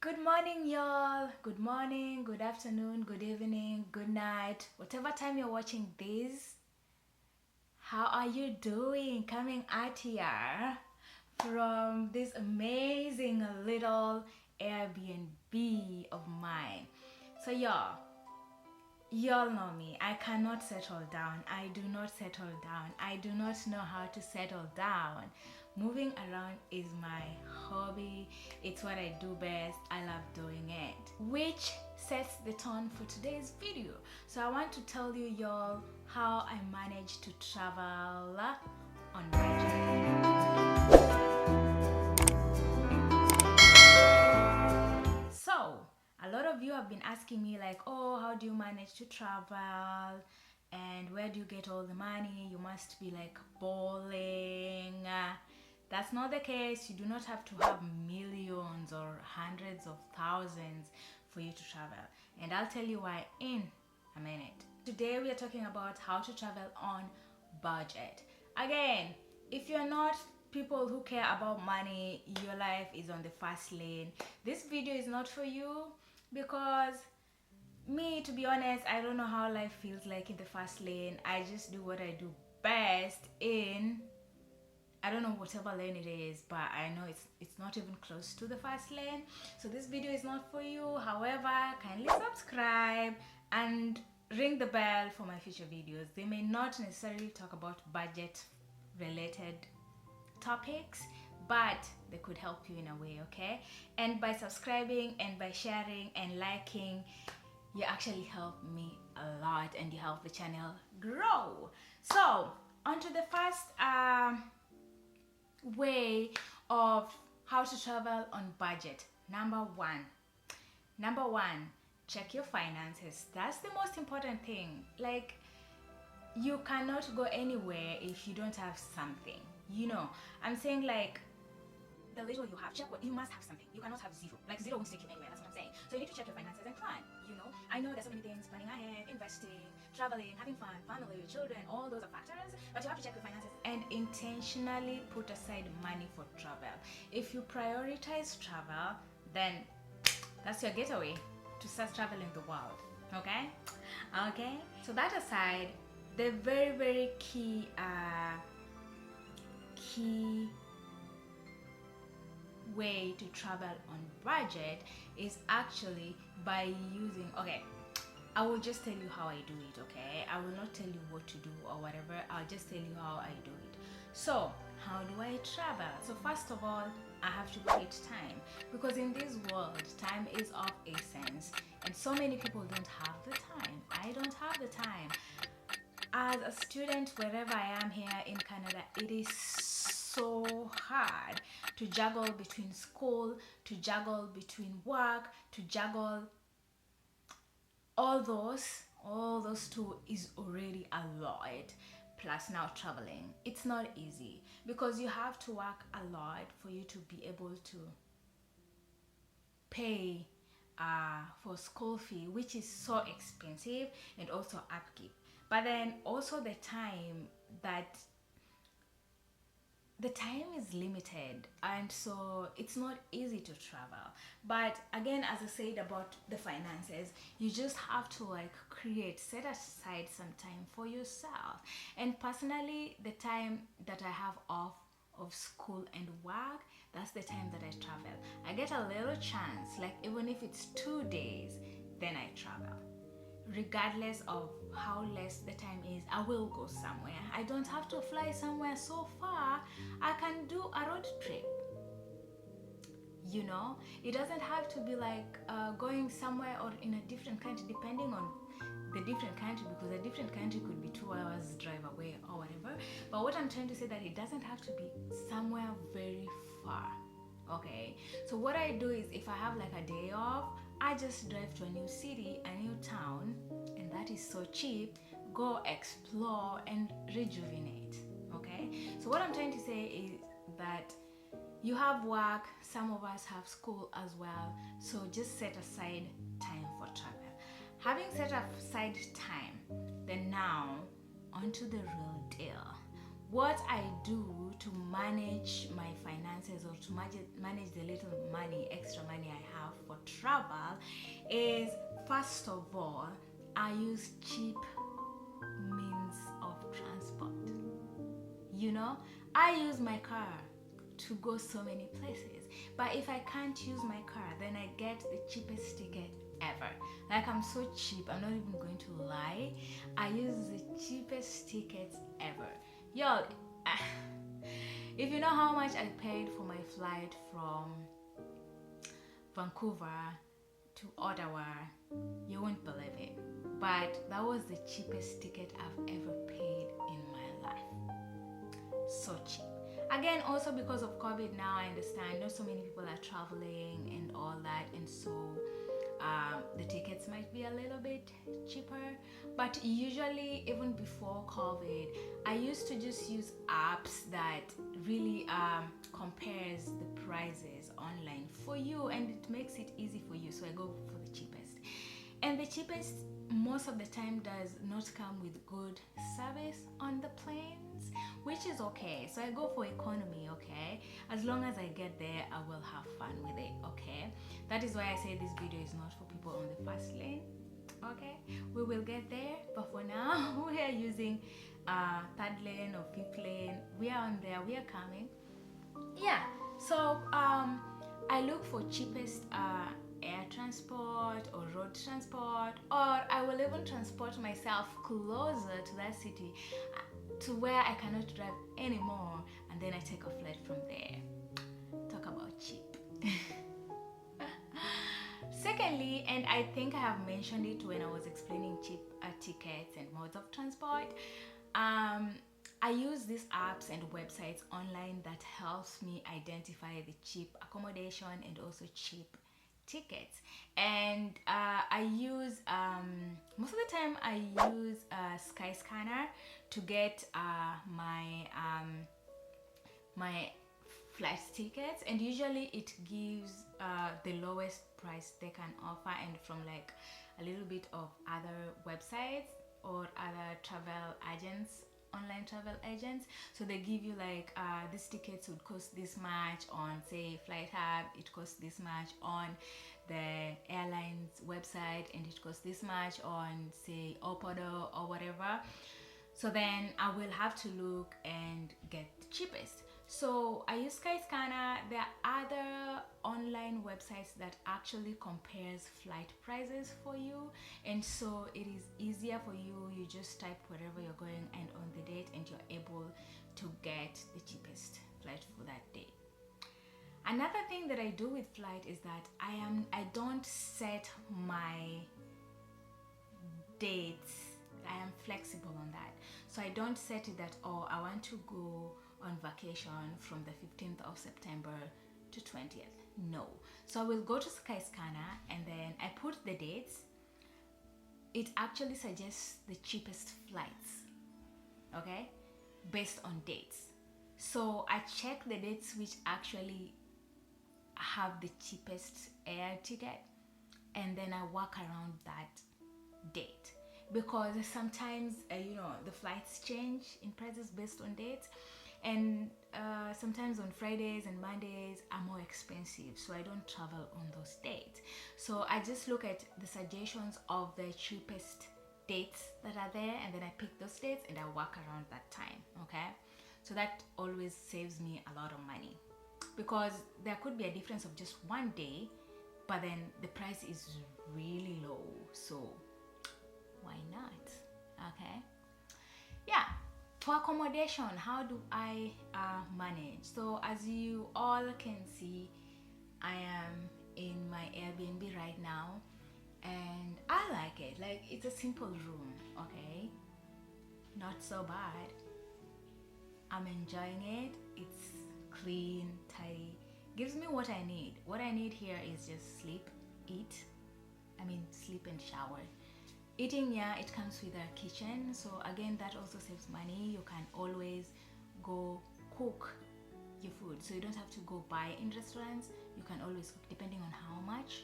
Good morning, y'all. Good morning, good afternoon, good evening, good night. Whatever time you're watching this, how are you doing? Coming at ya from this amazing little Airbnb of mine. So, y'all know me. I cannot settle down. I do not settle down. I do not know how to settle down. Moving around is my hobby. It's what I do best. I love doing it, which sets the tone for today's video. So I want to tell you y'all how I managed to travel on budget. So a lot of you have been asking me like, oh, how do you manage to travel and where do you get all the money? You must be like balling. That's not the case. You do not have to have millions or hundreds of thousands for you to travel, and I'll tell you why in a minute. Today we are talking about how to travel on budget. Again, if you're not people who care about money, your life is on the fast lane, this video is not for you, because me, to be honest, I don't know how life feels like in the fast lane. I just do what I do best in, I don't know whatever lane it is, but I know it's not even close to the fast lane. So this video is not for you. However, kindly subscribe and ring the bell for my future videos. They may not necessarily talk about budget related topics, but they could help you in a way, okay? And by subscribing and by sharing and liking, you actually help me a lot and you help the channel grow. So on to the first way of how to travel on budget. Number one, check your finances. That's the most important thing. Like, you cannot go anywhere if you don't have something, I'm saying, like, the little you have, check what you must have something. You cannot have zero. Like, zero won't take you anywhere. That's what I'm saying. So you need to check your finances and plan. I know there's so many things: planning ahead, investing, traveling, having fun, family, children. All those are factors, but you have to check your finances and intentionally put aside money for travel. If you prioritize travel, then that's your getaway to start traveling the world. Okay. So that aside, the very, very key way to travel on budget is actually by using, I will just tell you how I do it, okay? I will not tell you what to do or whatever. I'll just tell you how I do it. So how do I travel? So first of all, I have to create time, because in this world time is of essence, and so many people don't have the time. I don't have the time. As a student, wherever I am here in Canada, it is so hard to juggle between school, to juggle between work, to juggle all those two is already a lot. Plus now traveling, it's not easy, because you have to work a lot for you to be able to pay for school fee, which is so expensive, and also upkeep. But then also the time is limited, and so it's not easy to travel. But again, as I said about the finances, you just have to set aside some time for yourself. And personally, the time that I have off of school and work, that's the time that I travel. I get a little chance, like even if it's 2 days, then I travel. Regardless of how less the time is, I will go somewhere. I don't have to fly somewhere so far. I can do a road trip. It doesn't have to be like going somewhere or in a different country, depending on the different country, because a different country could be 2 hours drive away or whatever. But what I'm trying to say, that it doesn't have to be somewhere very far. Okay, so what I do is, if I have like a day off, I just drive to a new city, a new town, and that is so cheap. Go explore and rejuvenate. Okay, so what I'm trying to say is that you have work, some of us have school as well, so just set aside time for travel. Having set aside time, then now onto the real deal. what I do to manage my finances, or to manage the little money, extra money I have for travel, is first of all, I use cheap means of transport. You know, I use my car to go so many places, but if I can't use my car, then I get the cheapest ticket ever. Like, I'm so cheap, I'm not even going to lie. I use the cheapest tickets ever. Yo, if you know how much I paid for my flight from Vancouver to Ottawa, you won't believe it. But that was the cheapest ticket I've ever paid in my life. So cheap. Again, also because of COVID now, I understand not so many people are traveling and all that, and so the tickets might be a little bit cheaper. But usually, even before COVID, I used to just use apps that really compares the prices online for you, and it makes it easy for you. So I go for the cheapest, and the cheapest most of the time does not come with good service on the planes, which is okay. So I go for economy, okay? As long as I get there, I will have fun with it, okay? That is why I say this video is not for people on the fast lane, okay? We will get there, but for now, we are using third lane or fifth lane. We are on there, we are coming. Yeah, so I look for cheapest air transport or road transport, or I will even transport myself closer to that city, to where I cannot drive anymore, and then I take a flight from there. Talk about cheap. Secondly, and I think I have mentioned it when I was explaining cheap tickets and modes of transport, I use these apps and websites online that helps me identify the cheap accommodation and also cheap tickets. And I use most of the time I use Skyscanner to get my flight tickets, and usually it gives the lowest price they can offer, and from like a little bit of other websites or other travel agents, online travel agents. So they give you like these tickets would cost this much on, say, Flight Hub, it costs this much on the airline's website, and it costs this much on, say, Opodo or whatever. So then I will have to look and get the cheapest. So I use Skyscanner. There are other online websites that actually compares flight prices for you, and so it is easier for you. You just type wherever you're going and on the date, and you're able to get the cheapest flight for that day. Another thing that I do with flight is that I don't set my dates. I am flexible on that. So I don't set it that, oh, I want to go on vacation from the 15th of September to 20th. No. So I will go to Skyscanner, and then I put the dates. It actually suggests the cheapest flights, okay, based on dates. So I check the dates which actually have the cheapest air ticket, and then I work around that date, because sometimes the flights change in prices based on dates, and sometimes on Fridays and Mondays are more expensive, so I don't travel on those dates. So I just look at the suggestions of the cheapest dates that are there, and then I pick those dates and I work around that time, okay? So that always saves me a lot of money, because there could be a difference of just one day, but then the price is really low, so why not? Okay, yeah. For accommodation, how do I manage? So as you all can see, I am in my Airbnb right now, and I like it. Like, it's a simple room, okay? Not so bad. I'm enjoying it. It's clean, tidy, gives me what I need. What I need here is just sleep, sleep and shower. Eating, yeah, it comes with a kitchen, so again, that also saves money. You can always go cook your food, so you don't have to go buy in restaurants. You can always cook, depending on how much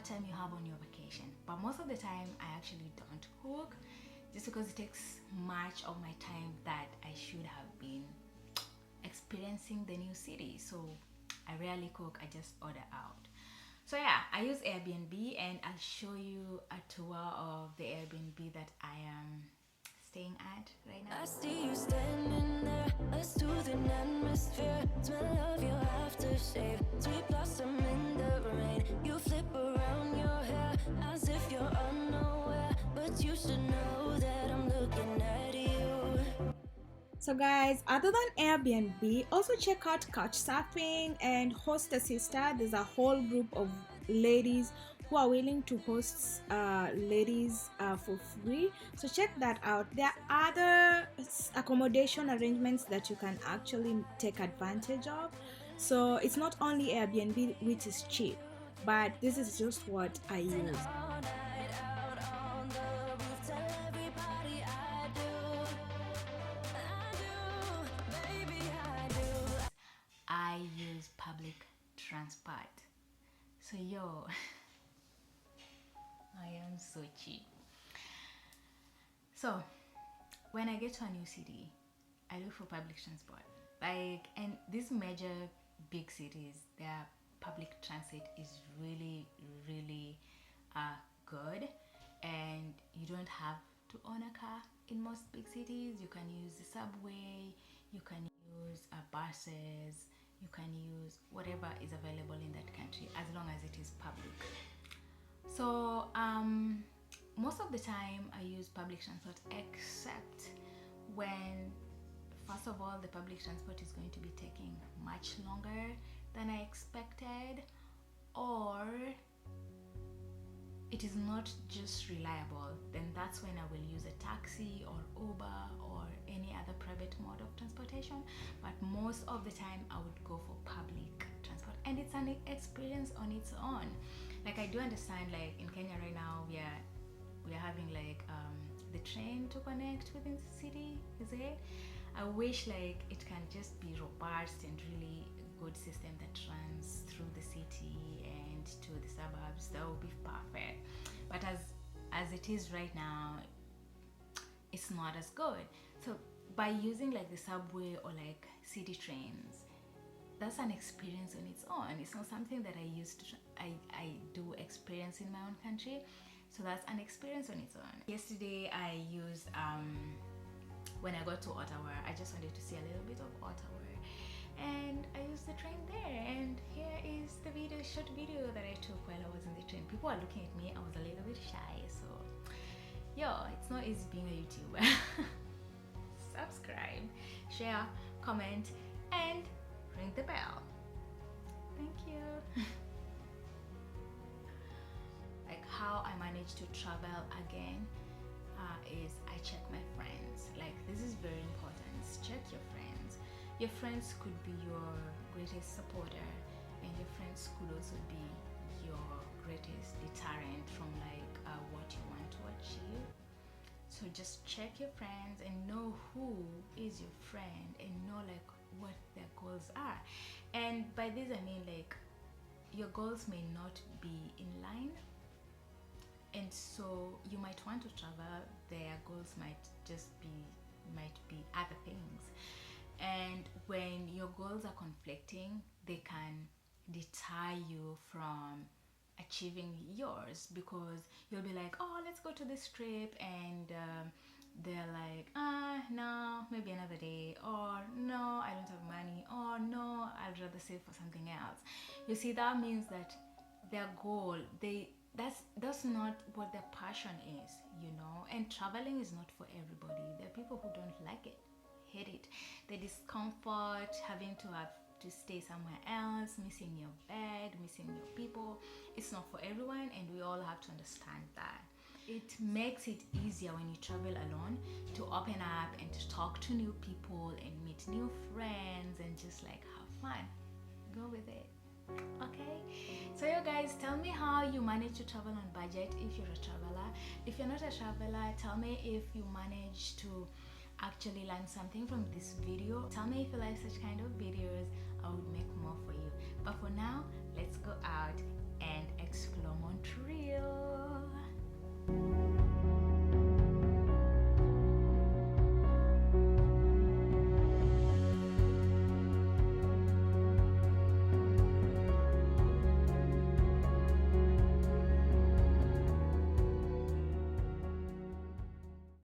time you have on your vacation. But most of the time, I actually don't cook, just because it takes much of my time that I should have been experiencing the new city, so I rarely cook, I just order out. So yeah, I use Airbnb, and I'll show you a tour of the Airbnb that I am staying at right now. I see you standing there, a soothing atmosphere. Smell of your aftershave, sweet blossom in the rain. You flip around your hair as if you're unaware, but you should know that I'm looking at you. So guys, other than Airbnb, also check out Couchsurfing and Host a Sister. There's a whole group of ladies who are willing to host ladies for free. So check that out. There are other accommodation arrangements that you can actually take advantage of. So it's not only Airbnb, which is cheap, but this is just what I use. All night out on the roof, tell everybody I do, baby I do. I use public transport. So yo, I am so cheap. So when I get to a new city, I look for public transport. Like, and these major big cities, their public transit is really, really good, and you don't have to own a car in most big cities. You can use the subway, you can use buses, you can use whatever is available in that country as long as it is public. So most of the time I use public transport, except when, first of all, the public transport is going to be taking much longer than I expected, or it is not just reliable. Then that's when I will use a taxi or Uber or any other private mode of transportation. But most of the time I would go for public transport, and it's an experience on its own. Like, I do understand, like in Kenya right now we are having like the train to connect within the city, is it? I wish like it can just be robust and really good system that runs through the city and to the suburbs. That would be perfect. But as it is right now, it's not as good. So by using like the subway or like city trains, that's an experience on its own. It's not something that I do experience in my own country. So that's an experience on its own. Yesterday I used when I got to Ottawa, I just wanted to see a little bit of Ottawa, and I used the train there. And here is the short video that I took while I was in the train. People are looking at me. I was a little bit shy, so yo, it's not easy being a YouTuber. Subscribe, share, comment, and ring the bell. Thank you. Like, how I managed to travel again is I check my friends. Like, this is very important. Check your friends. Your friends could be your greatest supporter, and your friends could also be your greatest deterrent from like what you want to achieve. So just check your friends and know who is your friend, and know like what their goals are. And by this I mean like your goals may not be in line, and so you might want to travel, their goals might be other things. And when your goals are conflicting, they can deter you from achieving yours, because you'll be like, oh, let's go to this trip, and they're like, no, maybe another day, or no, I don't have money, or no, I'd rather save for something else. You see, that means that their goal, that's not what their passion is, you know. And traveling is not for everybody. There are people who don't like it, hate it, the discomfort, having to have to stay somewhere else, missing your bed, missing your people. It's not for everyone, and we all have to understand that. It makes it easier when you travel alone to open up and to talk to new people and meet new friends and just like have fun. Go with it. Okay, so you guys, tell me how you manage to travel on budget if you're a traveler. If you're not a traveler, tell me if you manage to actually learn something from this video. Tell me if you like such kind of videos.